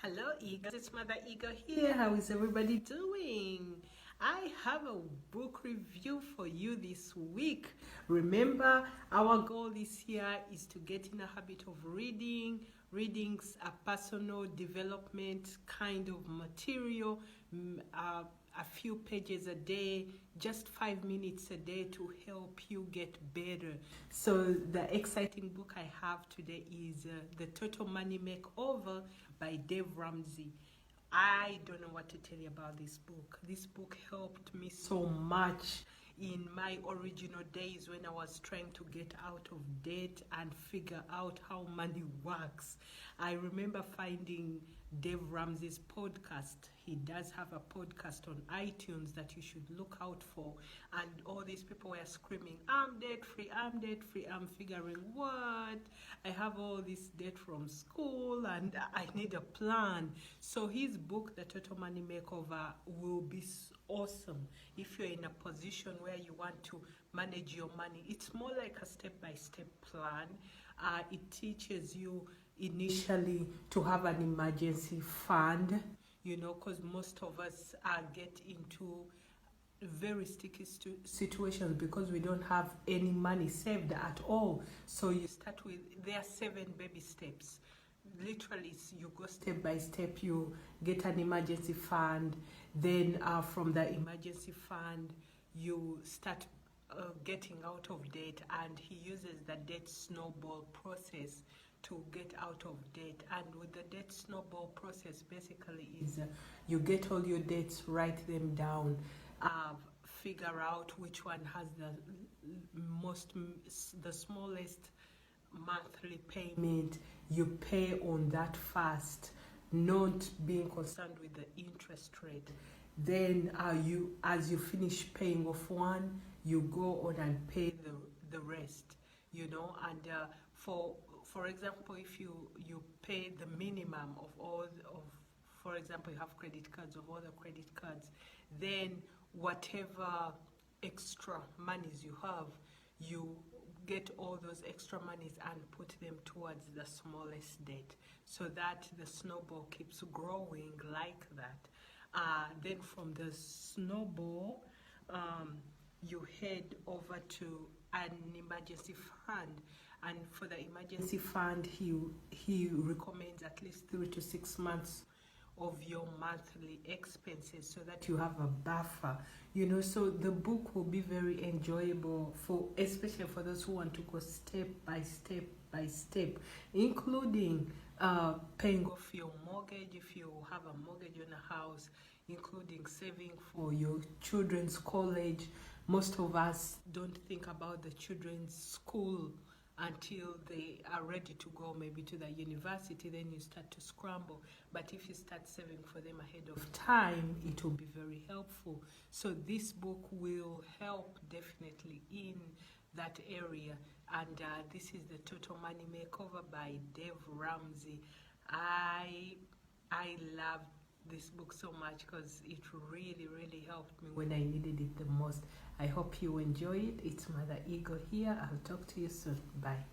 Hello, Eagles. It's Mother Eagle here. How is everybody doing? I have a book review for you this week. Remember, our goal this year is to get in a habit of reading. Reading's a personal development kind of material, a few pages a day, just 5 minutes a day to help you get better. So the exciting book I have today is The Total Money Makeover by Ramsey. I don't know what to tell you about this book. This book helped me so much in my original days when I was trying to get out of debt and figure out how money works. I remember finding Dave Ramsey's podcast. He does have a podcast on iTunes that you should look out for. And all these people were screaming, I'm debt free, I'm debt free. I'm figuring, what? I have all this debt from school and I need a plan. So his book, The Total Money Makeover, will be awesome if you're in a position where you want to manage your money. It's more like a step-by-step plan. It teaches you initially to have an emergency fund, because most of us get into very sticky situations because we don't have any money saved at all. So you start with, there are 7 baby steps. Literally, you go step by step. You get an emergency fund, then from the emergency fund you start getting out of debt, and he uses the debt snowball process to get out of debt. And with the debt snowball process, basically is you get all your debts, write them down, figure out which one has the smallest monthly payment. You pay on that first, not being concerned with the interest rate. Then as you finish paying off one, you go on and pay the rest, and for example, if you pay the minimum for example, you have credit cards, of all the credit cards, then whatever extra monies you have, you get all those extra monies and put them towards the smallest debt, so that the snowball keeps growing like that. Then from the snowball, you head over to an emergency fund. And for the emergency fund, he recommends at least 3 to 6 months of your monthly expenses, so that you have a buffer. So the book will be very enjoyable especially for those who want to go step by step, including paying off your mortgage if you have a mortgage on a house, including saving for your children's college. Most of us don't think about the children's school until they are ready to go maybe to the university. Then you start to scramble. But if you start saving for them ahead of time, it will be very helpful. So this book will help definitely in that area. And this is The Total Money Makeover by Dave Ramsey. I love this book so much because it really helped me when I needed it the most. I hope you enjoy it. It's Mother Eagle here. I'll talk to you soon. Bye.